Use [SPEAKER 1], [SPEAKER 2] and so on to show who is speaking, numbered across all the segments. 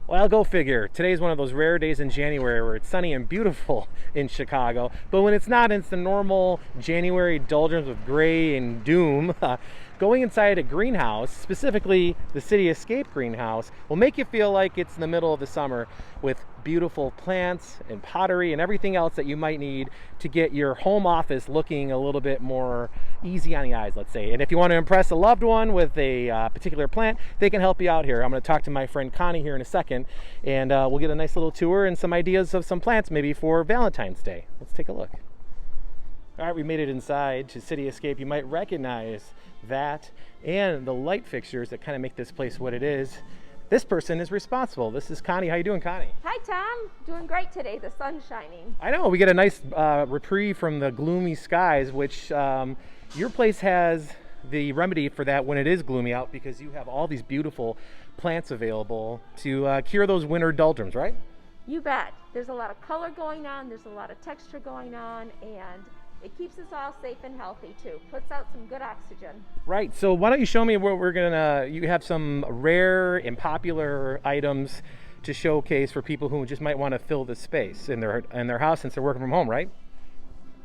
[SPEAKER 1] Well, go figure. Today's one of those rare days in January where it's sunny and beautiful in Chicago. But when it's not, it's the normal January doldrums with gray and doom. Going inside a greenhouse, specifically the City Escape greenhouse, will make you feel like it's in the middle of the summer with beautiful plants and pottery and everything else that you might need to get your home office looking a little bit more easy on the eyes, let's say. And if you want to impress a loved one with a particular plant, they can help you out here. I'm going to talk to my friend Connie here in a second, and we'll get a nice little tour and some ideas of some plants maybe for Valentine's Day. Let's take a look. All right, we made it inside to City Escape. You might recognize that and the light fixtures that kind of make this place what it is. This person is responsible. This is Connie. How you doing, Connie?
[SPEAKER 2] Hi, Tom. Doing great today. The sun's shining.
[SPEAKER 1] I know. We get a nice reprieve from the gloomy skies, which your place has the remedy for that when it is gloomy out, because you have all these beautiful plants available to cure those winter doldrums, right?
[SPEAKER 2] You bet. There's a lot of color going on. There's a lot of texture going on, and it keeps us all safe and healthy too. Puts out some good oxygen.
[SPEAKER 1] Right. So why don't you show me what we're gonna? You have some rare and popular items to showcase for people who just might want to fill the space in their house since they're working from home, right?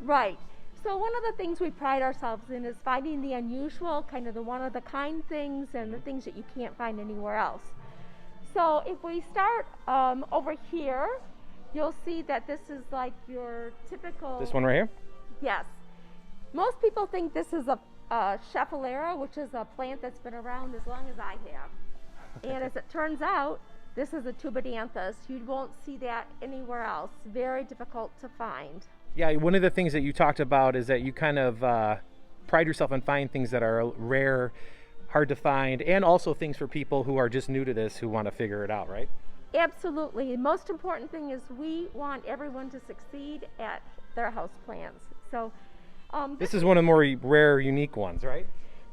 [SPEAKER 2] Right. So one of the things we pride ourselves in is finding the unusual, kind of the one-of-the-kind things and the things that you can't find anywhere else. So if we start over here, you'll see that this is like your typical...
[SPEAKER 1] This one right here?
[SPEAKER 2] Yes. Most people think this is a Schefflera, which is a plant that's been around as long as I have. And as it turns out, this is a tubidanthus. You won't see that anywhere else. Very difficult to find.
[SPEAKER 1] Yeah, one of the things that you talked about is that you kind of pride yourself on finding things that are rare, hard to find, and also things for people who are just new to this who want to figure it out, right?
[SPEAKER 2] Absolutely. The most important thing is we want everyone to succeed at their house plants. So
[SPEAKER 1] this is one of the more rare, unique ones, right?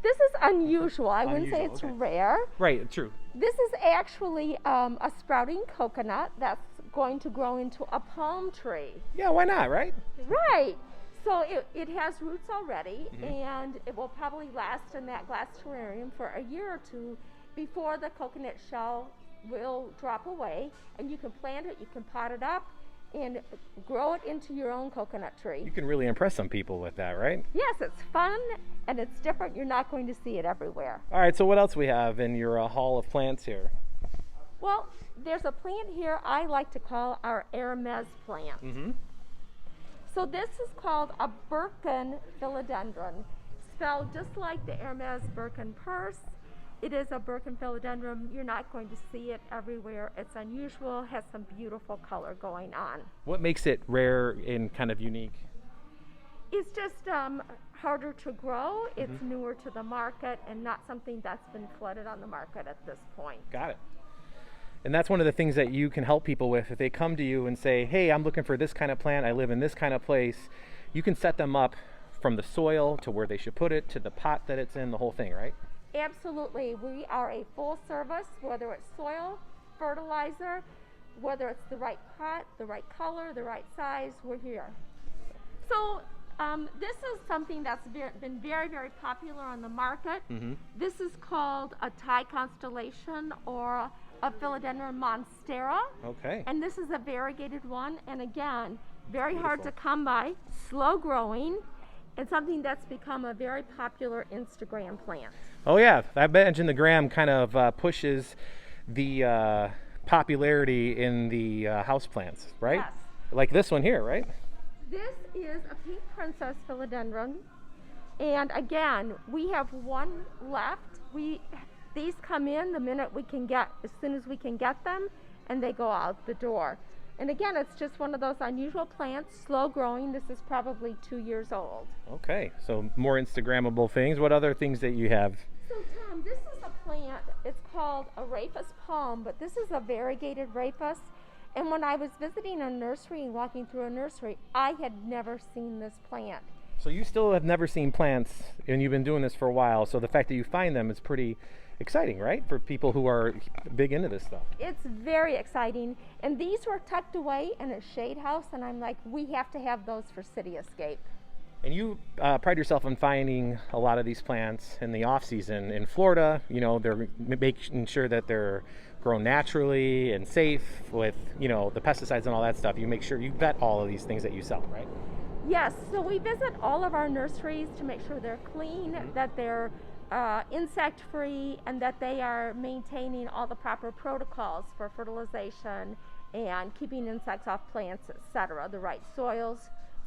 [SPEAKER 2] This is unusual. I wouldn't say it's rare.
[SPEAKER 1] Right, true.
[SPEAKER 2] This is actually a sprouting coconut that's going to grow into a palm tree.
[SPEAKER 1] Yeah, why not, right?
[SPEAKER 2] Right. So it has roots already, and it will probably last in that glass terrarium for a year or two before the coconut shell will drop away, and you can plant it, you can pot it up, and grow it into your own coconut tree.
[SPEAKER 1] You can really impress some people with that, right?
[SPEAKER 2] Yes, it's fun and it's different. You're not going to see it everywhere.
[SPEAKER 1] All right, so what else we have in your hall of plants here?
[SPEAKER 2] Well, there's a plant here I like to call our Hermes plant. So this is called a Birkin philodendron, spelled just like the Hermes Birkin purse. It is a Birkin philodendron. You're not going to see it everywhere. It's unusual, has some beautiful color going on.
[SPEAKER 1] What makes it rare and kind of unique?
[SPEAKER 2] It's just harder to grow. It's newer to the market and not something that's been flooded on the market at this point.
[SPEAKER 1] Got it. And that's one of the things that you can help people with. If they come to you and say, hey, I'm looking for this kind of plant, I live in this kind of place, you can set them up from the soil to where they should put it, to the pot that it's in, the whole thing, right?
[SPEAKER 2] Absolutely. We are a full service, whether it's soil, fertilizer, whether it's the right pot, the right color, the right size, we're here. So this is something that's been very, very popular on the market. This is called a Thai constellation or a Philodendron monstera.
[SPEAKER 1] Okay.
[SPEAKER 2] And this is a variegated one, and again, very hard to come by, slow growing, and something that's become a very popular Instagram plant.
[SPEAKER 1] Oh yeah, I imagine the gram kind of pushes the popularity in the houseplants, right?
[SPEAKER 2] Yes.
[SPEAKER 1] Like this one here, right?
[SPEAKER 2] This is a pink princess philodendron, and again, we have one left. These come in the minute we can get, as soon as we can get them, and they go out the door. And again, it's just one of those unusual plants, slow growing. This is probably 2 years old.
[SPEAKER 1] Okay, so more Instagrammable things. What other things that you have?
[SPEAKER 2] So Tom, this is a plant, it's called a Rhapis palm, but this is a variegated Rhapis. And when I was visiting a nursery and walking through a nursery, I had never seen this plant.
[SPEAKER 1] So you still have never seen plants, and you've been doing this for a while, so the fact that you find them is pretty exciting, right? For people who are big into this stuff.
[SPEAKER 2] It's very exciting. And these were tucked away in a shade house, and I'm like, we have to have those for City Escape.
[SPEAKER 1] And you pride yourself on finding a lot of these plants in the off season in Florida. You know, they're making sure that they're grown naturally and safe with, you know, the pesticides and all that stuff. You make sure you vet all of these things that you sell, right?
[SPEAKER 2] Yes, so we visit all of our nurseries to make sure they're clean, that they're insect free, and that they are maintaining all the proper protocols for fertilization and keeping insects off plants, etc., the right soils.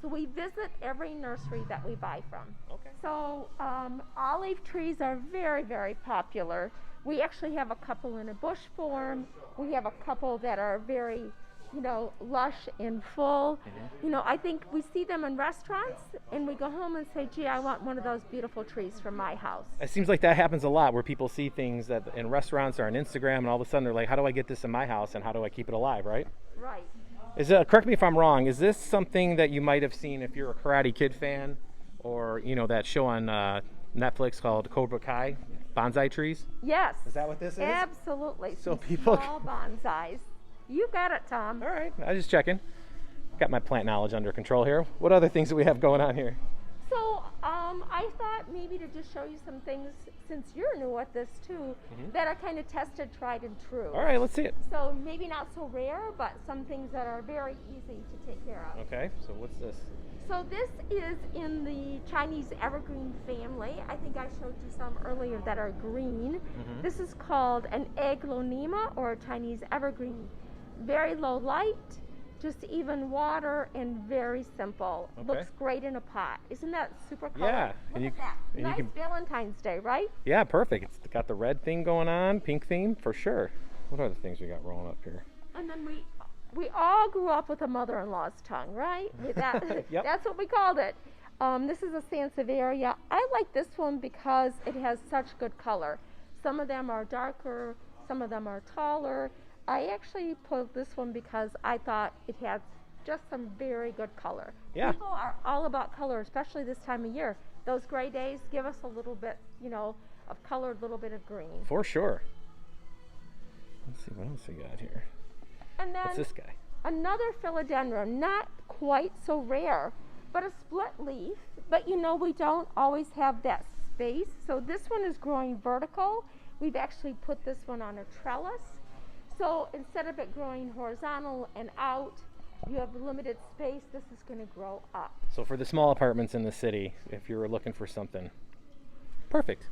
[SPEAKER 2] So we visit every nursery that we buy from.
[SPEAKER 1] Okay.
[SPEAKER 2] So olive trees are very, very popular. We actually have a couple in a bush form. We have a couple that are very, you know, lush and full. You know, I think we see them in restaurants and we go home and say, gee, I want one of those beautiful trees for my house.
[SPEAKER 1] It seems like that happens a lot where people see things that in restaurants or on Instagram, and all of a sudden they're like, how do I get this in my house and how do I keep it alive, right?
[SPEAKER 2] Right.
[SPEAKER 1] Correct me if I'm wrong, is this something that you might have seen if you're a Karate Kid fan, or, you know, that show on Netflix called Cobra Kai, bonsai trees?
[SPEAKER 2] Yes.
[SPEAKER 1] Is that what this is?
[SPEAKER 2] Absolutely.
[SPEAKER 1] So
[SPEAKER 2] Some
[SPEAKER 1] people-
[SPEAKER 2] small bonsais. You got it, Tom.
[SPEAKER 1] All right, I was just checking. Got my plant knowledge under control here. What other things do we have going on here?
[SPEAKER 2] So I thought maybe to just show you some things, since you're new at this too, that are kind of tested, tried, and true.
[SPEAKER 1] All right, let's see it.
[SPEAKER 2] So maybe not so rare, but some things that are very easy to take care of.
[SPEAKER 1] Okay, so what's this?
[SPEAKER 2] So this is in the Chinese evergreen family. I think I showed you some earlier that are green. This is called an aglaonema, or a Chinese evergreen. Very low light, just even water, and very simple.
[SPEAKER 1] Okay.
[SPEAKER 2] Looks great in a pot. Isn't that super color?
[SPEAKER 1] Yeah,
[SPEAKER 2] Look
[SPEAKER 1] and you-
[SPEAKER 2] at that.
[SPEAKER 1] and you
[SPEAKER 2] Nice
[SPEAKER 1] can-
[SPEAKER 2] Valentine's Day, right?
[SPEAKER 1] Yeah, perfect. It's got the red thing going on, pink theme, for sure. What other things we got rolling up here?
[SPEAKER 2] And then we all grew up with a mother-in-law's tongue, right? With that,
[SPEAKER 1] Yep.
[SPEAKER 2] That's what we called it. This is a Sansevieria. I like this one because it has such good color. Some of them are darker, some of them are taller. I actually pulled this one because I thought it had just some very good color.
[SPEAKER 1] Yeah.
[SPEAKER 2] People are all about color, especially this time of year. Those gray days give us a little bit, you know, of color, a little bit of green.
[SPEAKER 1] For sure. Let's see what else we got here.
[SPEAKER 2] And then
[SPEAKER 1] What's this guy?
[SPEAKER 2] another philodendron, not quite so rare, but a split leaf. But you know, we don't always have that space. So this one is growing vertical. We've actually put this one on a trellis. So instead of it growing horizontal and out, you have limited space. This is going to grow up.
[SPEAKER 1] So for the small apartments in the city, if you were looking for something, perfect.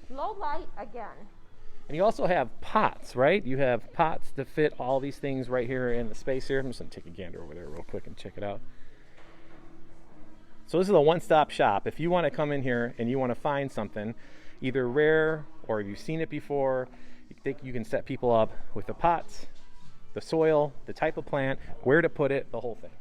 [SPEAKER 2] Low light again.
[SPEAKER 1] And you also have pots, right? You have pots to fit all these things right here in the space here. I'm just gonna take a gander over there real quick and check it out. So this is a one-stop shop. If you want to come in here and you want to find something, either rare or you've seen it before, you can set people up with the pots, the soil, the type of plant, where to put it, the whole thing.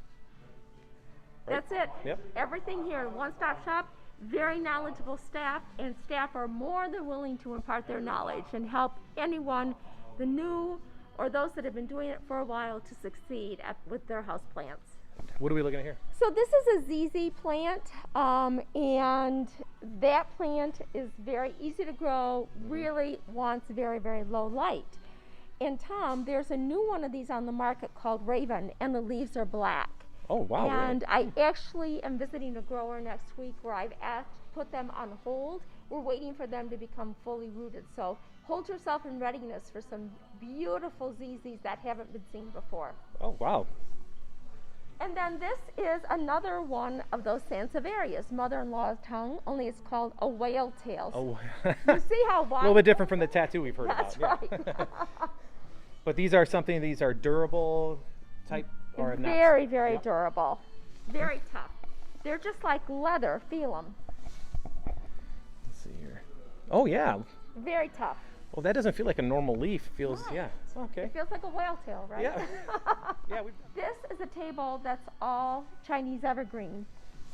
[SPEAKER 1] Right?
[SPEAKER 2] That's it.
[SPEAKER 1] Yep.
[SPEAKER 2] Everything here, one-stop shop. Very knowledgeable staff, and staff are more than willing to impart their knowledge and help anyone, the new or those that have been doing it for a while, to succeed with their house plants.
[SPEAKER 1] What are we looking at here?
[SPEAKER 2] So this is a ZZ plant, and that plant is very easy to grow, really wants very, very low light. And Tom, there's a new one of these on the market called Raven, and the leaves are black.
[SPEAKER 1] Oh, wow.
[SPEAKER 2] And I actually am visiting a grower next week where I've put them on hold. We're waiting for them to become fully rooted. So hold yourself in readiness for some beautiful ZZs that haven't been seen before.
[SPEAKER 1] Oh, wow.
[SPEAKER 2] And then this is another one of those Sansevierias, mother-in-law's tongue, only it's called a whale tail.
[SPEAKER 1] Oh,
[SPEAKER 2] You see how
[SPEAKER 1] a
[SPEAKER 2] wide?
[SPEAKER 1] little bit different from the tattoo we've heard
[SPEAKER 2] That's
[SPEAKER 1] about.
[SPEAKER 2] right.
[SPEAKER 1] Yeah. But these are durable type or not?
[SPEAKER 2] Very, very
[SPEAKER 1] Yep.
[SPEAKER 2] durable. Very tough. They're just like leather. Feel them.
[SPEAKER 1] Let's see here. Oh, yeah.
[SPEAKER 2] Very tough.
[SPEAKER 1] Well, that doesn't feel like a normal leaf. It feels,
[SPEAKER 2] Right.
[SPEAKER 1] yeah. It's okay.
[SPEAKER 2] It feels like a whale tail, right?
[SPEAKER 1] Yeah. Yeah,
[SPEAKER 2] This is a table that's all Chinese evergreen.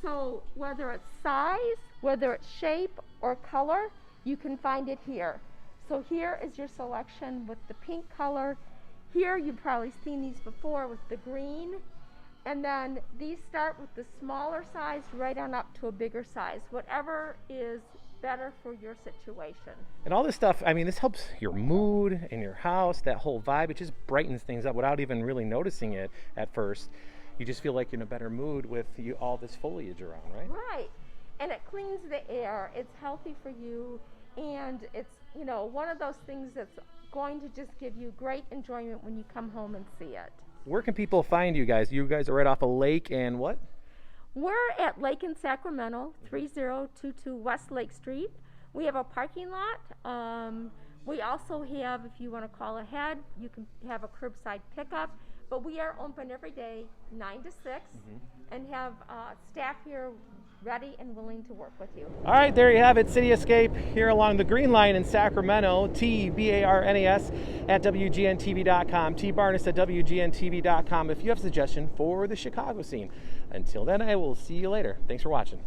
[SPEAKER 2] So whether it's size, whether it's shape or color, you can find it here. So here is your selection with the pink color. Here you've probably seen these before with the green. And then these start with the smaller size right on up to a bigger size, whatever is better for your situation.
[SPEAKER 1] And all this stuff, I mean, this helps your mood in your house, that whole vibe. It just brightens things up without even really noticing it at first. You just feel like you're in a better mood with all this foliage around, right?
[SPEAKER 2] Right. And it cleans the air. It's healthy for you. And it's you know, one of those things that's going to just give you great enjoyment when you come home and see it.
[SPEAKER 1] Where can people find you guys? You guys are right off a lake and what?
[SPEAKER 2] We're at Lake in Sacramento, 3022 West Lake Street. We have a parking lot. We also have, if you want to call ahead, you can have a curbside pickup. But we are open every day, 9 to 6, and have staff here ready and willing to work with you.
[SPEAKER 1] All right, there you have it. City Escape here along the Green Line in Sacramento. TBARNAS at WGNTV.com. TBarnes at WGNTV.com if you have a suggestion for the Chicago scene. Until then, I will see you later. Thanks for watching.